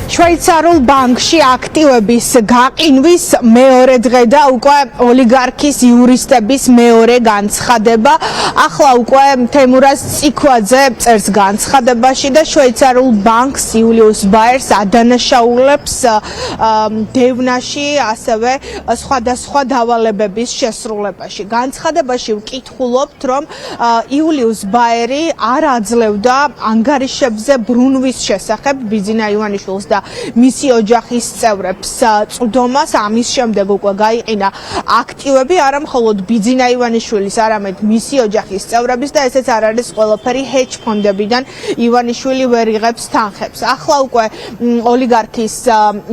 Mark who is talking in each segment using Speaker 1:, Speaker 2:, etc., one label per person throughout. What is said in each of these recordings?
Speaker 1: შვეიცარიულ ბანკში აქტივების გაყინვის მეორე დღე და უკვე ოლიგარქის იურისტების მეორე განცხადება. ახლა უკვე თემურაზ ციქვაძე წერს განცხადებაში და შვეიცარიულ ბანკს იულიუს ბაიერს ადანაშაულებს დევნაში, ასევე სხვადასხვა დავალებების შესრულებაში. განცხადებაში ვკითხულობთ, რომ იულიუს ბაიერი არ აძლევდა ანგარიშებზე ბრუნვის შესახებ ბიძინა ივანიშვილს და მისი ოჯახის წევრებს წვდომას. ამის შემდეგ უკვე გაიყინა აქტივები არა მხოლოდ ბიძინა ივანიშვილის, არამედ მისი ოჯახის წევრების და ესეც არ არის ყველაფერი ჰეჯ ფონდებიდან ივანიშვილი ვერ იღებს თანხებს. ახლა უკვე ოლიგარქის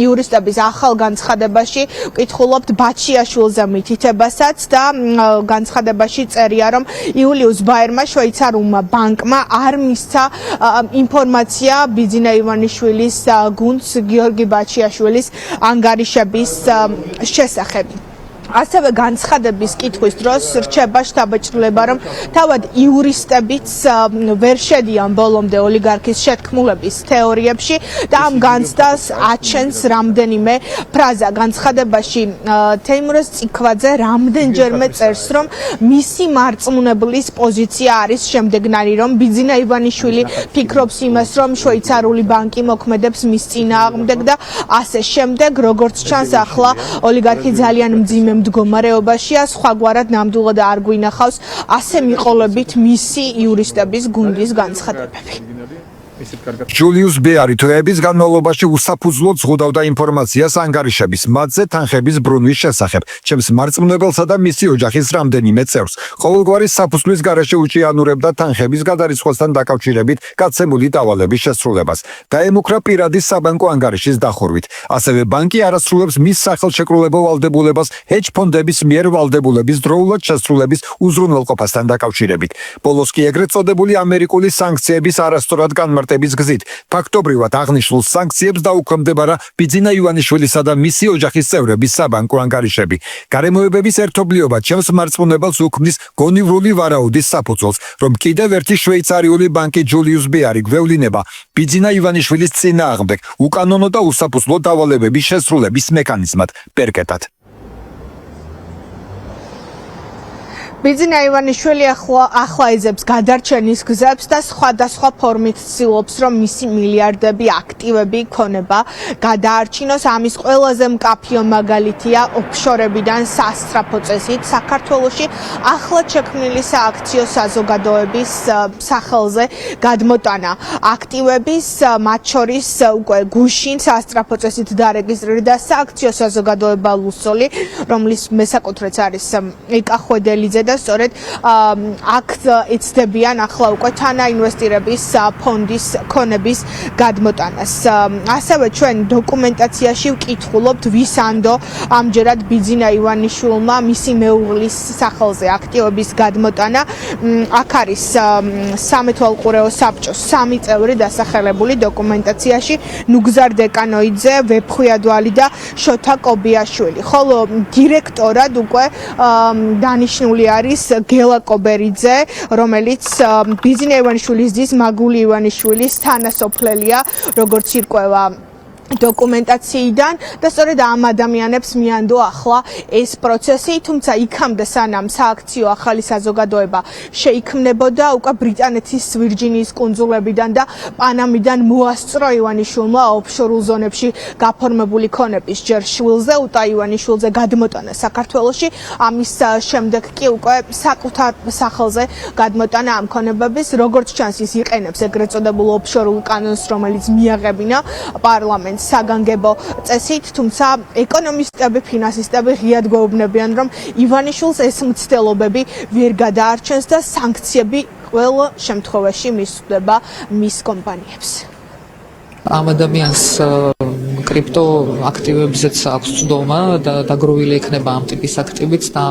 Speaker 1: იურისტების ახალ განცხადებაში ვკითხულობთ ბაჩიაშვილზე მითითებასაც და განცხადებაში წერია, რომ იულიუს ბაიერმა შვეიცარიულმა ბანკმა არ მისცა ინფორმაცია ბიძინა ივანიშვილის გუნდს გიორგი ბაჩიაშვილის ანგარიშების შესახებ. ასევე განცხადების კითხვის დროს რჩება შთაბეჭდილება, რომ თავად იურისტებიც ვერ შედიან ბოლომდე ოლიგარქის შეთქმულების თეორიებში და ამ განცდას აჩენს რამდენიმე ფრაზა. განცხადებაში თეიმურაზ ციქვაძე რამდენჯერმე წერს, რომ მისი მარწმუნებლის პოზიცია არის შემდეგნარი, რომ ბიძინა ივანიშვილი ფიქრობს იმას, რომ შვეიცარიული ბანკი მოქმედებს მის წინააღმდეგ და ასე შემდეგ. როგორც ჩანს, ახლა ოლიგარქი ძალიან მძიმე მდგომარეობაშია, სხვაგვარად ნამდვილად არ გვინახავს ასე მიყოლებით მისი იურისტების გუნდის განცხადებები.
Speaker 2: ჯულიუს ბეარი თვეების განმავლობაში უსაფუძვლოდ ზღუდავდა ინფორმაციას ანგარიშების, მათზე თანხების ბრუნვის შესახებ, ჩემს მარწმუნებელსა და მისი ოჯახის რამდენიმე წევრს. ყოველგვარი საფუძვლის გარეშე უჭიანურებდა თანხების გადარიცხვასთან დაკავშირებით გაცემული დავალების შესრულებას. დაემუქრა პირადი საბანკო ანგარიშის დახურვით. ასევე ბანკი არასრულებს მის სახელშეკრულებულ ვალდებულებას ჰეჯ ფონდების მიერ ვალდებულების დროულად შესრულების უზრუნველყოფასთან დაკავშირებით. ბოლოს კი ეგრეთ წოდებული ამერიკული სანქციების არასწორად განმარტების გზით ფაქტობრივად აღნიშნულ სანქციებს დაუქვემდებარა ბიძინა ივანიშვილისა და მისი ოჯახის წევრების საბანკო ანგარიშები. გარემოებების ერთობლიობა ჩემს მარწმუნებელს უქმნის გონივრული ვარაუდის საფუძველს, რომ კიდევ ერთი შვეიცარიული ბანკი ჯულიუს ბეარი გვევლინება ბიძინა ივანიშვილის წინააღმდეგ უკანონო და უსაფუძვლო დავალებების შესრულების მექანიზმად პერკეტად.
Speaker 1: ბიძინა ივანიშვილი ახლა იძებს გადარჩენის გზებს და სხვადასხვა ფორმით ცდილობს, რომ მისი მილიარდები აქტივები იქონება გადაარჩინოს. ამის ყველაზე მკაფიო მაგალითია ოფშორებიდან სასწრაფო წესით საქართველოში ახლად შექმნილი სააქციო საზოგადოების სახელზე გადმოტანა აქტივების, მათ შორის უკვე გუშინ სასწრაფო წესით დარეგისტრირდა სააქციო საზოგადოება ლუსოლი, რომლის მესაკუთრეც არის ეკა ხვედელიძე და სწორედ აქ იცდებიან ახლა უკვე თანაინვესტირების ფონდის ქონების გადმოტანას. ასევე ჩვენ დოკუმენტაციაში ვკითხულობთ, ვის ანდო ამჯერად ბიძინა ივანიშვილმა მისი მეუღლის სახელზე აქტივების გადმოტანა. აქ არის სამეთვალყურეო საბჭოს 3 წევრი დასახელებული დოკუმენტაციაში: ნუგზარ დეკანოიძე, ვეფხვიადვალი და შოთა კობიაშვილი. ხოლო დირექტორად უკვე დანიშნული არის გელა კობერიძე, რომელიც ბიძინა ივანიშვილის დის მაგული ივანიშვილის თანასოფლელია, როგორც ირკვევა დოკუმენტაციიდან და სწორედ ამ ადამიანებს მიანდო ახლა ეს პროცესი, თუმცა იქამდე სანამ სააქციო ახალი საზოგადოება შეიქმნებოდა, უკვე ბრიტანეთის ვირჯინიის კუნძულებიდან და პანამიდან მოასწრო ივანიშვილმა ოფშორულ ზონებში გაფორმებული ქონების ჯერ შვილზე, უტა ივანიშვილზე გადმოტანა საქართველოში. ამის შემდეგ კი უკვე საკუთარ სახელზე გადმოტანა ამ ქონებების, როგორც ჩანს ის იყენებს ეგრეთ წოდებულ ოფშორულ კანონს, რომელიც მიაღებინა პარლამენტს საგანგებო წესით, თუმცა ეკონომისტები, ფინანსისტები ღიად გვეუბნებიან, რომ ივანიშვილს ეს მცდელობები ვერ გადაარჩენს და სანქციები ყველა შემთხვევაში მისვდება მის კომპანიებს.
Speaker 3: ამ ადამიანს კრიპტო აქტივებზეც აქვს ცდომა და დაგროვილი იქნება ამ ტიპის აქტივიც და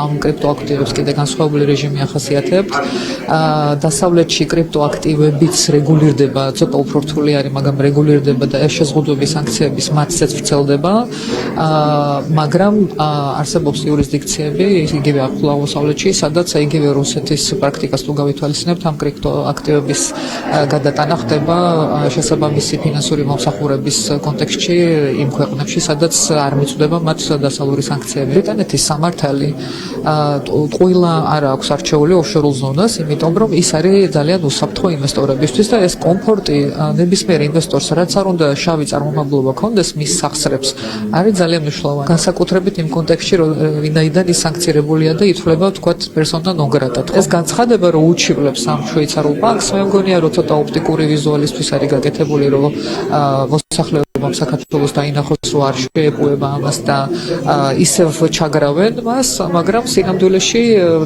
Speaker 3: ამ კრიპტო აქტივებს კიდე განსხვავებული რეჟიმი ახასიათებთ. დასავლეთში კრიპტო აქტივებიც რეგულირდება, ცოტა უფრო რთული არის, მაგრამ რეგულირდება და ეს შეზღუდვები სანქციების მათცეც ვრცელდება. მაგრამ არსებობს იურისდიქციები, იგივე აღმოსავლეთში, სადაც იგივე რუსეთის პრაქტიკას თუ გავითვალისწინებთ, ამ კრიპტო აქტივების გადატანა ხდება შესაბამისი ფინანსური მომსახურების კონტექსტში იმ ქვეყნებში, სადაც არ მიწვდება მათ დასავლური სანქციები. ბრიტანეთის სამართალი ტყუილა არ აქვს არჩეული ოფშორულ ზონას, იმიტომ რომ ის არის ძალიან უსაფრთხო ინვესტორებისთვის და ეს კომფორტი ნებისმიერ ინვესტორს, რაც არ უნდა შავი წარმომავლობა ქონდეს მის სახსრებს, არის ძალიან მნიშვნელოვანი. განსაკუთრებით იმ კონტექსტში, ვინაიდან ის სანქცირებულია და ითვლება თქვათ persona non grata. ეს განცხადება რომ უჩივლებს ამ შვეიცარიულ ბანკს, მე მგონია რომ ცოტა ოპტიკური ვიზუალისთვის არის გაკეთებული, რომ მოსახლეობამ საქართველოს დაინახოს, რომ არ შეეპუება ამას და ისევ ჩაგრავენ მას, მაგრამ სინამდვილეში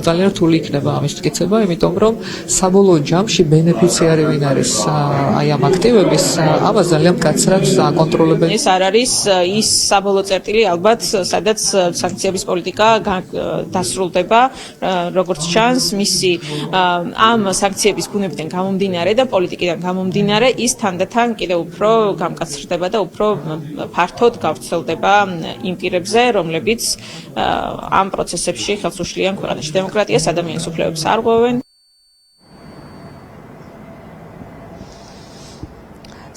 Speaker 3: ძალიან რთული იქნება ამის მტკიცება, იმიტომ რომ საბოლოო ჯამში ბენეფიციარი ვინ არის აი ამ აქტივების, ამას ძალიან მკაცრად აკონტროლებენ.
Speaker 4: ეს არ არის ის საბოლოო წერტილი ალბათ, სადაც სანქციების პოლიტიკა დასრულდება, როგორც ჩანს, მისი ამ სანქციების ბუნებიდან გამომდინარე და პოლიტიკიდან გამომდინარე, ის თანდათან კიდევ უფრო გამკაცრდება და უფრო ფართოდ გავრცელდება იმ პირებზე, რომლებიც ამ პროცესებში ხელს უშლიან ქვეყანაში დემოკრატიას, ადამიანის უფლებებს არღვევენ.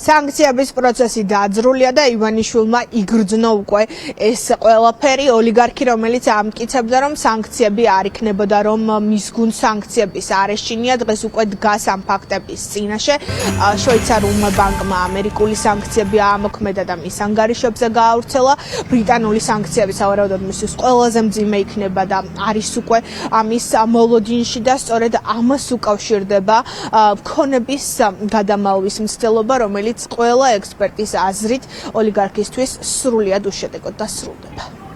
Speaker 1: სანქციების პროცესი დაძრულია და ივანიშვილმა იგრძნო უკვე ეს ყველაფერი. ოლიგარქი, რომელიც ამტკიცებდა, რომ სანქციები არ იქნებოდა, რომ მის გუნდ სანქციების არ ეშინია, დღეს უკვე დგას ამ ფაქტების წინაშე. შვეიცარიულმა ბანკმა ამერიკული სანქციები აამოქმედა და მის ანგარიშებზე გაავრცელა. ბრიტანული სანქციები სავარაუდოდ მისთვის ყველაზე მძიმე იქნება და არის უკვე ამის მოლოდინში და სწორედ ამას უკავშირდება ქონების გადამალვის მცდელობა, რომელიც ყველა ექსპერტის აზრით ოლიგარქისთვის სრულიად უშედეგოდ დასრულდება.